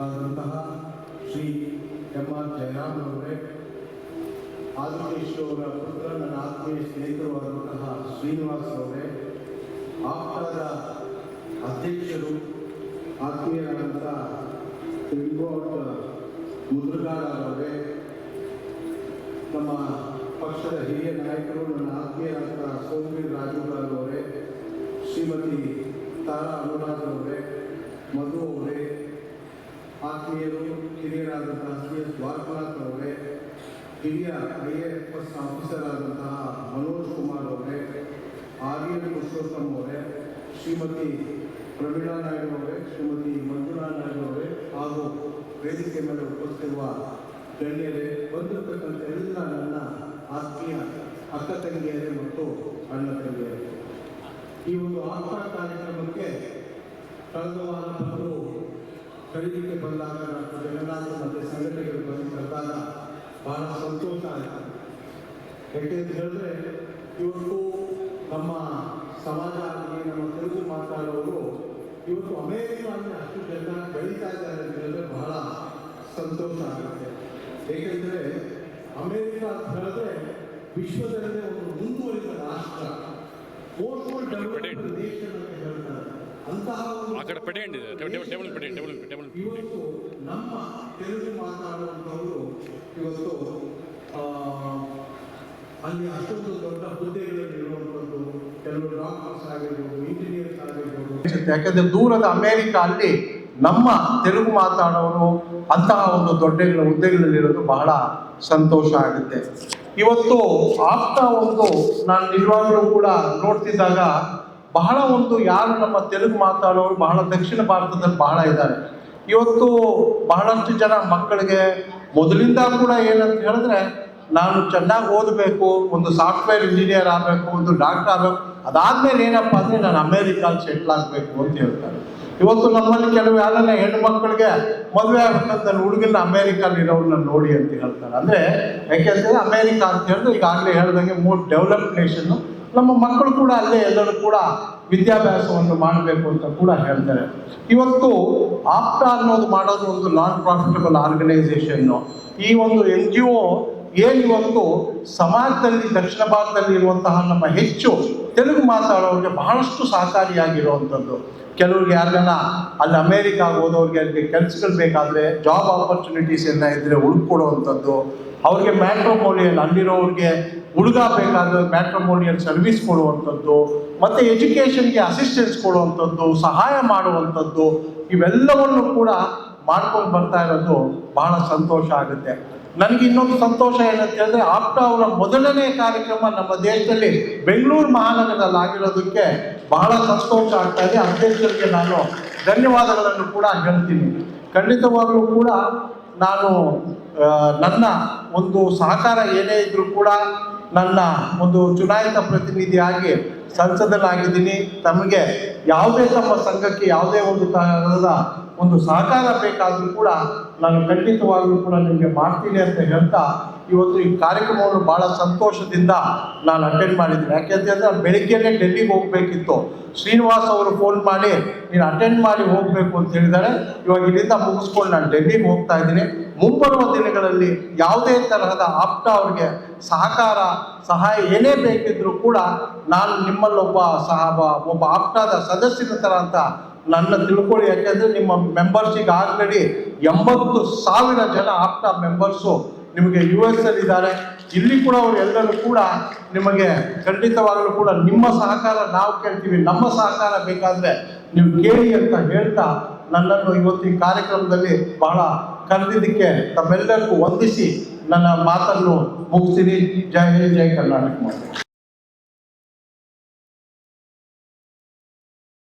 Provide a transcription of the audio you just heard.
ಆದಂತಹ Shri M R Jayaram ಅವರೇ, ಆದಿಕೇಶ್ವರ ಪುತ್ರ ನನ್ನ ಆತ್ಮೀಯ ಸ್ನೇಹಿತರಾದಂತಹ ಶ್ರೀನಿವಾಸ್ ಅವರೇ, ಆಪ್ತದ ಅಧ್ಯಕ್ಷರು ಆತ್ಮೀಯರಾದಂತಹ ಮುದ್ರಗಾರ ಅವರೇ, ನಮ್ಮ ಪಕ್ಷದ ಹಿರಿಯ ನಾಯಕರು ನನ್ನ ಆತ್ಮೀಯರಾದಂತಹ ಸೋಮವೀರ್ ರಾಜುಗಾರ್ ಅವರೇ, ಶ್ರೀಮತಿ ತಾರಾ ಅನುರಾಗ್ ಅವರೇ, ಮಧು ಅವರೇ, ಆತ್ಮೀಯರು ಹಿರಿಯರಾದಂತಹ ಸಿ ಎಸ್ ದ್ವಾರಕನಾಥ್ ಅವರೇ, ಹಿರಿಯ IAFS ಆಫೀಸರ್ ಆದಂತಹ ಮನೋಜ್ ಕುಮಾರ್ ಅವರೇ, ಆರ್ಯನ್ ಪುರುಷೋತ್ತಮ್ ಅವರೇ, ಶ್ರೀಮತಿ ಪ್ರವೀಣಾ ನಾಯ್ಡು ಅವರೇ, ಶ್ರೀಮತಿ ಮಂಜುಳಾ ನಾಯ್ಡು ಅವರೇ ಹಾಗೂ ವೇದಿಕೆ ಮೇಲೆ ಉಪಸ್ಥಿತಿರುವ ಗಣ್ಯರೇ, ಬಂದಿರತಕ್ಕಂಥ ಎಲ್ಲ ನನ್ನ ಆತ್ಮೀಯ ಅಕ್ಕ ತಂಗಿಯರೇ ಮತ್ತು ಅಣ್ಣ ತಂಗಿಯರೇ, ಈ ಒಂದು ಆತ್ಮ ಕಾರ್ಯಕ್ರಮಕ್ಕೆ ಕಳೆದ ವಾರ ಬಂದು ಖರೀದಿಗೆ ಬಂದಾಗ ಜಗನ್ನಾಥ ಮತ್ತು ಸಂಘಟನೆಗಳು ಬಂದಾಗ ಬಹಳ ಸಂತೋಷ ಆಯಿತು. ಯಾಕೆಂತ ಹೇಳಿದ್ರೆ ಇವತ್ತು ನಮ್ಮ ಸಮಾಜ ಆಗಲಿ ನಮ್ಮ ತೆಲುಗು ಮಾತಾಡೋರು ಇವತ್ತು ಅಮೇರಿಕಾದಲ್ಲಿ ಅಷ್ಟು ಜನ ಬೆಳೀತಾ ಇದ್ದಾರೆ ಅಂತ ಹೇಳಿದ್ರೆ ಬಹಳ ಸಂತೋಷ ಆಗುತ್ತೆ. ಏಕೆಂದರೆ ಅಮೇರಿಕ ಅಂತ ಹೇಳಿದ್ರೆ ವಿಶ್ವದಲ್ಲೇ ಒಂದು ಮುಂದುವರಿದ ರಾಷ್ಟ್ರ, ಮೋಸ್ಟ್ ಡೆವಲಪ್ಡ್ ನೇಷನ್ ಅಂತ ಹೇಳ್ತಾರೆ. ಅಂತಹ ಇವತ್ತು ನಮ್ಮ ತೆಲುಗು ಮಾತಾಡುವಂಥವರು ಇವತ್ತು ಅಲ್ಲಿ ಅಷ್ಟೊಂದು ದೊಡ್ಡ ಹುದ್ದೆಗಳಲ್ಲಿ ಇರುವಂಥದ್ದು, ಕೆಲವು ಡಾಕ್ಟರ್ಸ್ ಆಗಿರ್ಬೋದು, ಇಂಜಿನಿಯರ್ಸ್ ಆಗಿರ್ಬೋದು. ಯಾಕಂದ್ರೆ ದೂರದ ಅಮೇರಿಕ ಅಲ್ಲಿ ನಮ್ಮ ತೆಲುಗು ಮಾತಾಡೋರು ಅಂತಹ ಒಂದು ದೊಡ್ಡ ಹುದ್ದೆಗಳಲ್ಲಿರೋದು ಬಹಳ ಸಂತೋಷ ಆಗುತ್ತೆ. ಇವತ್ತು ಆಗ್ತಾ ಒಂದು ನಾನು ನಿಜವಾಗ್ಲೂ ಕೂಡ ನೋಡ್ತಿದ್ದಾಗ ಬಹಳ ಒಂದು ಯಾರು ನಮ್ಮ ತೆಲುಗು ಮಾತಾಡೋರು ಬಹಳ ದಕ್ಷಿಣ ಭಾರತದಲ್ಲಿ ಬಹಳ ಇದ್ದಾರೆ. ಇವತ್ತು ಬಹಳಷ್ಟು ಜನ ಮಕ್ಕಳಿಗೆ ಮೊದಲಿಂದ ಕೂಡ ಏನಂತ ಹೇಳಿದ್ರೆ ನಾನು ಚೆನ್ನಾಗಿ ಓದಬೇಕು, ಒಂದು ಸಾಫ್ಟ್ವೇರ್ ಇಂಜಿನಿಯರ್ ಆಗಬೇಕು, ಒಂದು ಡಾಕ್ಟರ್ ಆಗಬೇಕು, ಅದಾದ್ಮೇಲೆ ಏನಪ್ಪ ಅಂದರೆ ನಾನು ಅಮೇರಿಕಾಲ್ ಸೆಟ್ಲ್ ಆಗಬೇಕು ಅಂತ ಹೇಳ್ತಾರೆ. ಇವತ್ತು ನಮ್ಮಲ್ಲಿ ಕೆಲವು ಯಾರನ್ನ ಹೆಣ್ಣು ಮಕ್ಕಳಿಗೆ ಮದುವೆ ಆಗ್ಬೇಕಂತ ಹುಡುಗನ ಅಮೇರಿಕಲ್ಲಿ ಇರೋರನ್ನ ನೋಡಿ ಅಂತ ಹೇಳ್ತಾರೆ. ಅಂದರೆ ಯಾಕೆಂದರೆ ಅಮೇರಿಕಾ ಅಂತ ಹೇಳಿದ್ರೆ ಈಗಾಗಲೇ ಹೇಳ್ದಂಗೆ ಮೋಸ್ಟ್ ಡೆವಲಪ್ಡ್ ನೇಷನ್ನು, ನಮ್ಮ ಮಕ್ಕಳು ಕೂಡ ಅಲ್ಲೇ ಎಲ್ಲರೂ ಕೂಡ ವಿದ್ಯಾಭ್ಯಾಸವನ್ನು ಮಾಡಬೇಕು ಅಂತ ಕೂಡ ಹೇಳ್ತಾರೆ. ಇವತ್ತು ಆಪ್ಟಾ ಅನ್ನೋದು ಮಾಡೋದು ಒಂದು ನಾನ್ ಪ್ರಾಫಿಟಬಲ್ ಆರ್ಗನೈಸೇಷನ್ನು. ಈ ಒಂದು NGO ಏನಿವತ್ತು ಸಮಾಜದಲ್ಲಿ ದಕ್ಷಿಣ ಭಾರತದಲ್ಲಿ ಇರುವಂತಹ ನಮ್ಮ ಹೆಚ್ಚು ತೆಲುಗು ಮಾತಾಡೋರಿಗೆ ಬಹಳಷ್ಟು ಸಹಕಾರಿಯಾಗಿರುವಂಥದ್ದು. ಕೆಲವ್ರಿಗೆ ಯಾರನ್ನ ಅಲ್ಲಿ ಅಮೇರಿಕಾಗೆ ಹೋದವ್ರಿಗೆ ಅಲ್ಲಿ ಕೆಲಸಗಳು ಬೇಕಾದರೆ ಜಾಬ್ ಆಪರ್ಚುನಿಟೀಸ್ ಎಲ್ಲ ಇದ್ದರೆ ಹುಡುಕೊಡುವಂಥದ್ದು, ಅವ್ರಿಗೆ ಮ್ಯಾಟ್ರಿಮೋನಿಯಲ್ ಅಲ್ಲಿರೋರಿಗೆ ಹುಡುಗ ಬೇಕಾದರೆ ಮ್ಯಾಟ್ರಿಮೋನಿಯಲ್ ಸರ್ವಿಸ್ ಕೊಡುವಂಥದ್ದು, ಮತ್ತು ಎಜುಕೇಷನ್ಗೆ ಅಸಿಸ್ಟೆನ್ಸ್ ಕೊಡುವಂಥದ್ದು, ಸಹಾಯ ಮಾಡುವಂಥದ್ದು, ಇವೆಲ್ಲವನ್ನು ಕೂಡ ಮಾಡ್ಕೊಂಡು ಬರ್ತಾ ಇರೋದು ಬಹಳ ಸಂತೋಷ ಆಗುತ್ತೆ. ನನಗೆ ಇನ್ನೊಂದು ಸಂತೋಷ ಏನಂತ ಹೇಳಿದ್ರೆ ಆಪ್ಟಾ ಅವರ ಮೊದಲನೇ ಕಾರ್ಯಕ್ರಮ ನಮ್ಮ ದೇಶದಲ್ಲಿ ಬೆಂಗಳೂರು ಮಹಾನಗರದಲ್ಲಿ ಆಗಿರೋದಕ್ಕೆ ಬಹಳ ಸಂತೋಷ ಆಗ್ತಾ ಇದೆ. ಅಧ್ಯಕ್ಷರಿಗೆ ನಾನು ಧನ್ಯವಾದಗಳನ್ನು ಕೂಡ ಹೇಳ್ತೀನಿ. ಖಂಡಿತವಾಗಲೂ ಕೂಡ ನಾನು ನನ್ನ ಒಂದು ಸಹಕಾರ ಏನೇ ಇದ್ರೂ ಕೂಡ ನನ್ನ ಒಂದು ಚುನಾಯಿತ ಪ್ರತಿನಿಧಿಯಾಗಿ ಸಂಸದನಾಗಿದ್ದೀನಿ. ತಮಗೆ ಯಾವುದೇ ತಮ್ಮ ಸಂಘಕ್ಕೆ ಯಾವುದೇ ಒಂದು ತರಹದ ಒಂದು ಸಹಕಾರ ಬೇಕಾದರೂ ಕೂಡ ನಾನು ಖಂಡಿತವಾಗಲೂ ಕೂಡ ನಿಮಗೆ ಮಾಡ್ತೀನಿ ಅಂತ ಹೇಳ್ತಾ ಇವತ್ತು ಈ ಕಾರ್ಯಕ್ರಮವನ್ನು ಭಾಳ ಸಂತೋಷದಿಂದ ನಾನು ಅಟೆಂಡ್ ಮಾಡಿದ್ದೀನಿ. ಯಾಕೆಂತಂದರೆ ನಾನು ಬೆಳಿಗ್ಗೆನೇ ಡೆಲ್ಲಿಗೆ ಹೋಗಬೇಕಿತ್ತು. ಶ್ರೀನಿವಾಸ್ ಅವರು ಫೋನ್ ಮಾಡಿ ನೀನು ಅಟೆಂಡ್ ಮಾಡಿ ಹೋಗಬೇಕು ಅಂತ ಹೇಳಿದ್ದಾರೆ. ಇವಾಗ ಇಲ್ಲಿಂದ ಮುಗಿಸ್ಕೊಂಡು ನಾನು ಡೆಲ್ಲಿಗೆ ಹೋಗ್ತಾ ಇದ್ದೀನಿ. ಮುಂಬರುವ ದಿನಗಳಲ್ಲಿ ಯಾವುದೇ ತರಹದ ಆಪ್ಟಾ ಅವ್ರಿಗೆ ಸಹಕಾರ ಸಹಾಯ ಏನೇ ಬೇಕಿದ್ರೂ ಕೂಡ ನಾನು ನಿಮ್ಮಲ್ಲೊಬ್ಬ ಒಬ್ಬ ಆಪ್ಟಾದ ಸದಸ್ಯನ ಥರ ಅಂತ ನನ್ನ ತಿಳ್ಕೊಳ್ಳಿ. ಯಾಕೆಂದರೆ ನಿಮ್ಮ ಮೆಂಬರ್ಸಿಗೆ ಆಲ್ರೆಡಿ 80,000 ಜನ ಆಪ್ಟಾ ಮೆಂಬರ್ಸು ನಿಮಗೆ US ಅಲ್ಲಿದ್ದಾರೆ. ಇಲ್ಲಿ ಕೂಡ ಅವರು ಎಲ್ಲರೂ ಕೂಡ ನಿಮಗೆ ಖಂಡಿತವಾಗಲೂ ಕೂಡ ನಿಮ್ಮ ಸಹಕಾರ ನಾವು ಕೇಳ್ತೀವಿ, ನಮ್ಮ ಸಹಕಾರ ಬೇಕಾದರೆ ನೀವು ಕೇಳಿ ಅಂತ ಹೇಳ್ತಾ ನನ್ನನ್ನು ಇವತ್ತು ಈ ಕಾರ್ಯಕ್ರಮದಲ್ಲಿ ಬಹಳ ಕರೆದಿದ್ದಕ್ಕೆ ತಮ್ಮೆಲ್ಲರಿಗೂ ವಂದಿಸಿ ನನ್ನ ಮಾತನ್ನು ಮುಗಿಸ್ತೀನಿ. ಜೈ ಹಿಂದ್, ಜೈ ಕರ್ನಾಟಕ.